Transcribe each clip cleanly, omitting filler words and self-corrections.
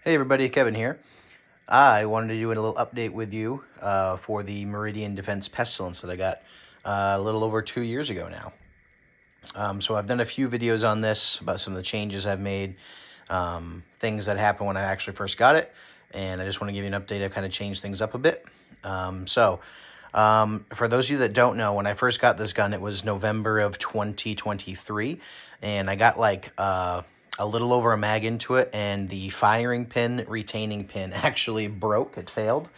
Hey everybody, Kevin here. I wanted to do a little update with you for the Meridian Defense Pestilence that I got a little over 2 years ago now. So I've done a few videos on this about some of the changes I've made, things that happened when I actually first got it, and I just want to give you an update. I've kind of changed things up a bit. For those of you that don't know, when I first got this gun, it was November of 2023, and I got like a little over a mag into it, and the firing pin retaining pin actually broke. It failed.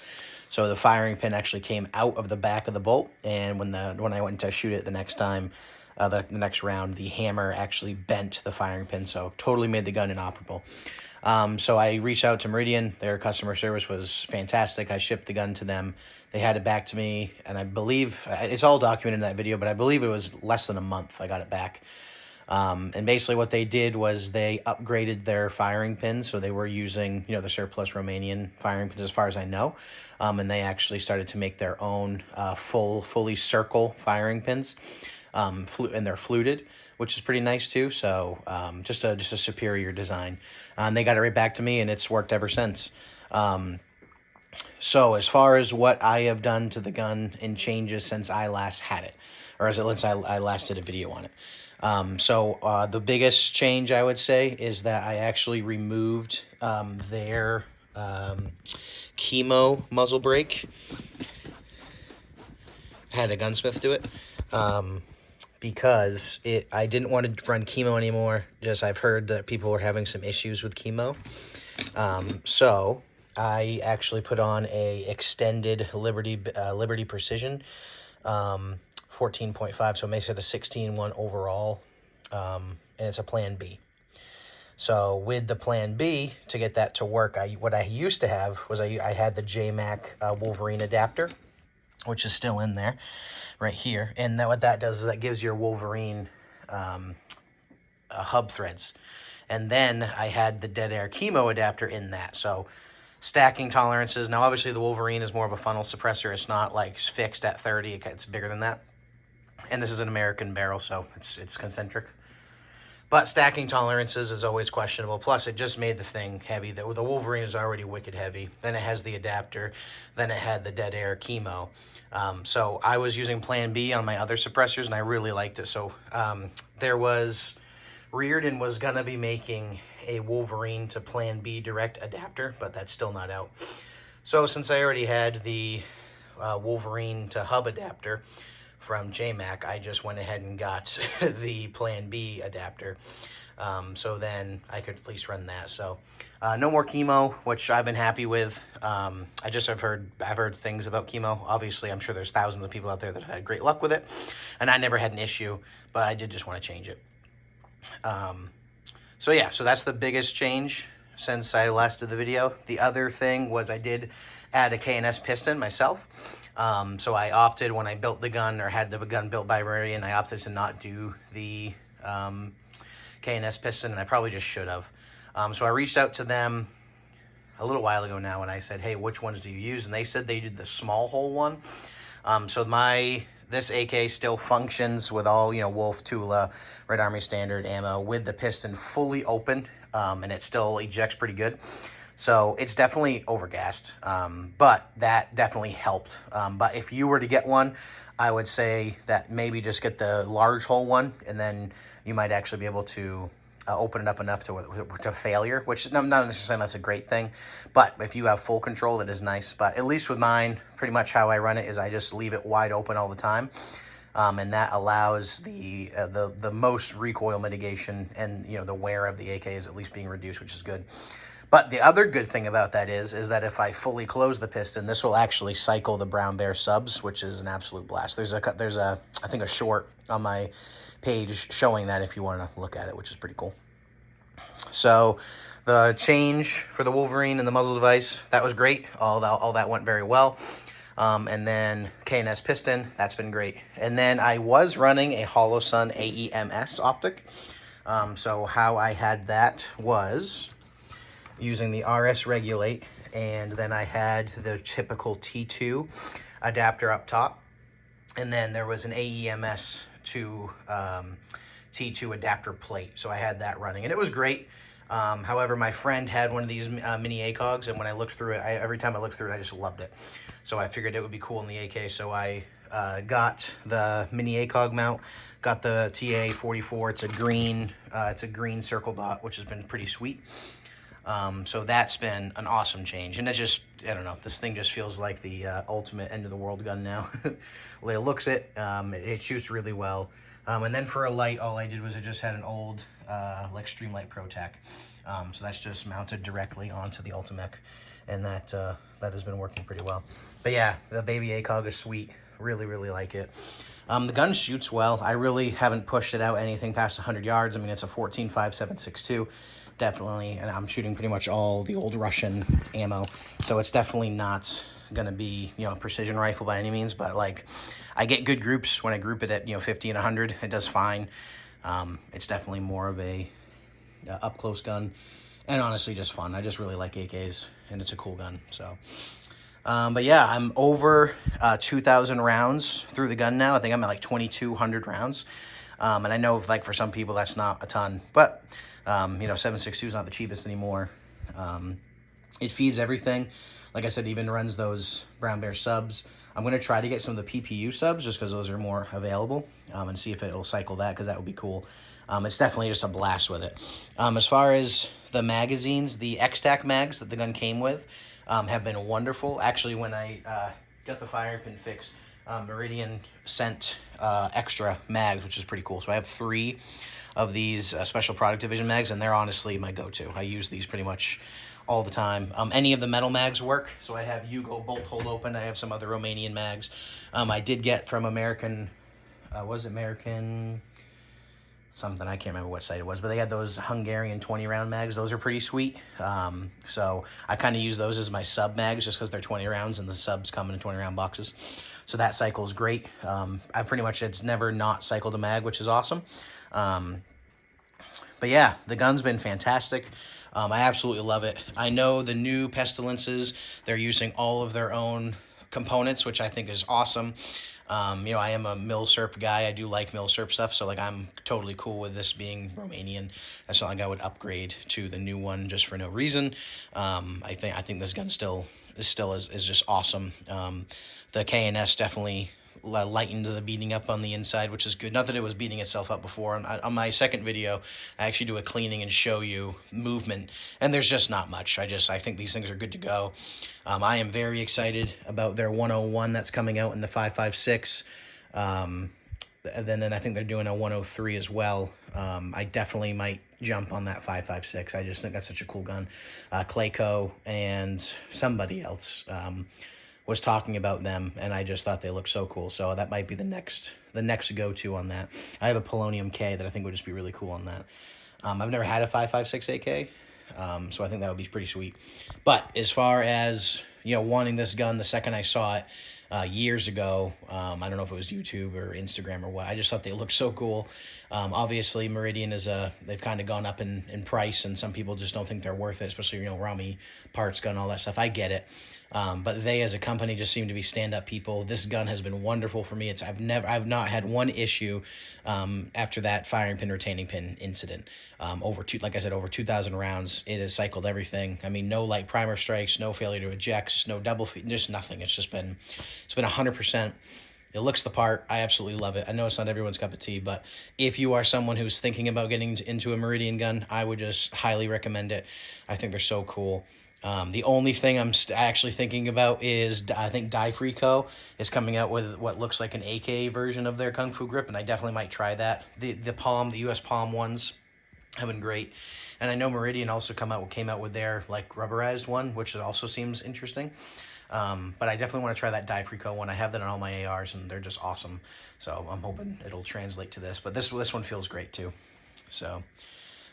So the firing pin actually came out of the back of the bolt, and when I went to shoot it the next time, the next round, the hammer actually bent the firing pin, so totally made the gun inoperable. So I reached out to Meridian. Their customer service was fantastic. I shipped the gun to them. They had it back to me, and I believe it's all documented in that video, but I believe it was less than a month I got it back. And basically what they did was they upgraded their firing pins. So they were using, the surplus Romanian firing pins as far as I know. And they actually started to make their own fully circle firing pins. And they're fluted, which is pretty nice too. So just a superior design. And they got it right back to me, and it's worked ever since. So as far as what I have done to the gun in changes since I last had it, or since I last did a video on it. The biggest change I would say is that I actually removed their chemo muzzle brake. Had a gunsmith do it. Because I didn't want to run chemo anymore. Just I've heard that people were having some issues with chemo. So I actually put on a extended Liberty Precision 14.5, so it makes it a 16-1 overall, and it's a Plan B. So with the Plan B, to get that to work, what I used to have was I had the JMac Wolverine adapter, which is still in there, right here. And what that does is that gives your Wolverine hub threads. And then I had the Dead Air Chemo adapter in that. So stacking tolerances. Now, obviously, the Wolverine is more of a funnel suppressor. It's not like fixed at 30. It's bigger than that. And this is an American barrel, so it's concentric. But stacking tolerances is always questionable. Plus, it just made the thing heavy. The Wolverine is already wicked heavy. Then it has the adapter. Then it had the Dead Air Chemo. So I was using Plan B on my other suppressors, and I really liked it. So Reardon was going to be making a Wolverine to Plan B direct adapter, but that's still not out. So since I already had the Wolverine to hub adapter from JMac, I just went ahead and got the Plan B adapter. So then I could at least run that. So no more chemo, which I've been happy with. I've heard things about chemo. Obviously, I'm sure there's thousands of people out there that have had great luck with it, and I never had an issue, but I did just want to change it. So that's the biggest change since I last did the video. The other thing was I did add a K&S piston myself. So I opted, when I built the gun, or had the gun built by Meridian, I opted to not do the K&S piston, and I probably just should have. So I reached out to them a little while ago now, and I said, hey, which ones do you use? And they said they did the small hole one. This AK still functions with all, Wolf, Tula, Red Army Standard ammo with the piston fully open, and it still ejects pretty good. So it's definitely overgassed, but that definitely helped. But if you were to get one, I would say that maybe just get the large hole one, and then you might actually be able to open it up enough to failure, which I'm not necessarily that's a great thing, but if you have full control, that is nice. But at least with mine, pretty much how I run it is I just leave it wide open all the time, and that allows the most recoil mitigation, and the wear of the AK is at least being reduced, which is good. But the other good thing about that is that if I fully close the piston, this will actually cycle the Brown Bear subs, which is an absolute blast. There's I think a short on my page showing that if you want to look at it, which is pretty cool. So the change for the Wolverine and the muzzle device, that was great. All that went very well. And then K&S piston, that's been great. And then I was running a Holosun AEMS optic. So how I had that was using the RS Regulate, and then I had the typical T2 adapter up top, and then there was an AEMS to T2 adapter plate, so I had that running, and it was great. However, my friend had one of these mini ACOGs, and when I looked through it, every time I looked through it, I just loved it. So I figured it would be cool in the AK, so I got the mini ACOG mount, got the TA44. It's a green circle dot, which has been pretty sweet. So that's been an awesome change, and it just, I don't know, this thing just feels like the ultimate end of the world gun now. It looks it shoots really well. And then for a light, all I did was I just had an old like Streamlight Pro Tech. So that's just mounted directly onto the Ultimech, and that has been working pretty well. But yeah, the baby ACOG is sweet. Really, really like it. The gun shoots well. I really haven't pushed it out anything past 100 yards. I mean, it's a 14.5762. Definitely, and I'm shooting pretty much all the old Russian ammo, so it's definitely not gonna be, you know, a precision rifle by any means, but like, I get good groups when I group it at, you know, 50 and 100. It does fine. It's definitely more of a up close gun, and honestly just fun. I just really like AKs, and it's a cool gun. So but yeah, I'm over 2,000 rounds through the gun now. I think I'm at like 2,200 rounds, and I know, like, for some people that's not a ton, but you know, 7.62 is not the cheapest anymore. It feeds everything. Like I said, even runs those Brown Bear subs. I'm going to try to get some of the PPU subs just because those are more available, and see if it'll cycle that, because that would be cool. It's definitely just a blast with it. As far as the magazines, the X-Tac mags that the gun came with have been wonderful. Actually, when I got the firing pin fixed, Meridian sent extra mags, which is pretty cool. So I have 3 of these Special Product Division mags, and they're honestly my go-to. I use these pretty much all the time. Any of the metal mags work. So I have Hugo bolt hold open. I have some other Romanian mags. I did get from American, was it American something, I can't remember what site it was, but they had those Hungarian 20 round mags. Those are pretty sweet. So I kind of use those as my sub mags just because they're 20 rounds and the subs come in 20 round boxes. So that cycle is great. I pretty much, it's never not cycled a mag, which is awesome. But yeah, the gun's been fantastic. I absolutely love it. I know the new Pestilences, they're using all of their own components, which I think is awesome. You know, I am a Milsurp guy. I do like Milsurp stuff, so like, I'm totally cool with this being Romanian. That's not like I would upgrade to the new one just for no reason. I think this gun still is just awesome. The KNS definitely lightened the beating up on the inside, which is good. Not that it was beating itself up before. On my second video, I actually do a cleaning and show you movement, and there's just not much. I think these things are good to go. I am very excited about their 101 that's coming out in the 5.56. Then I think they're doing a 103 as well. I definitely might jump on that 5.56. I just think that's such a cool gun. Clayco and somebody else was talking about them, and I just thought they looked so cool. So that might be the next go-to on that. I have a Polonium K that I think would just be really cool on that. I've never had a 5.56 AK, so I think that would be pretty sweet. But as far as, you know, wanting this gun the second I saw it years ago, I don't know if it was YouTube or Instagram or what, I just thought they looked so cool. Obviously, Meridian they've kind of gone up in price, and some people just don't think they're worth it, especially, you know, Rami parts gun, all that stuff. I get it. But they as a company just seem to be stand-up people. This gun has been wonderful for me. I've not had one issue after that firing pin retaining pin incident. Like I said, over 2,000 rounds. It has cycled everything. I mean, no light primer strikes, no failure to ejects, no double feed, just nothing. It's been 100%. It looks the part. I absolutely love it. I know it's not everyone's cup of tea, but if you are someone who's thinking about getting into a Meridian gun, I would just highly recommend it. I think they're so cool. The only thing I'm actually thinking about is, I think Die-Free Co. is coming out with what looks like an AK version of their Kung Fu grip, and I definitely might try that. The US Palm ones have been great. And I know Meridian also came out with their, like, rubberized one, which also seems interesting. But I definitely want to try that Die-Free Co. one. I have that on all my ARs, and they're just awesome. So I'm hoping it'll translate to this. But this one feels great too. So,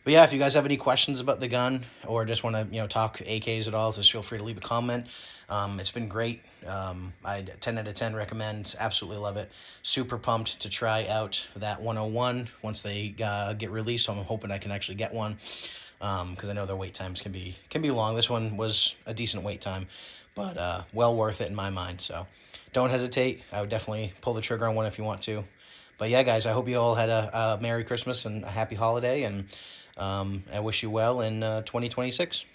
but yeah, if you guys have any questions about the gun, or just want to, you know, talk AKs at all, just feel free to leave a comment. It's been great. I 10 out of 10 recommend. Absolutely love it. Super pumped to try out that 101 once they get released. So I'm hoping I can actually get one, because I know their wait times can be long. This one was a decent wait time, but well worth it in my mind. So don't hesitate. I would definitely pull the trigger on one if you want to. But yeah, guys, I hope you all had a Merry Christmas and a Happy Holiday, and I wish you well in 2026.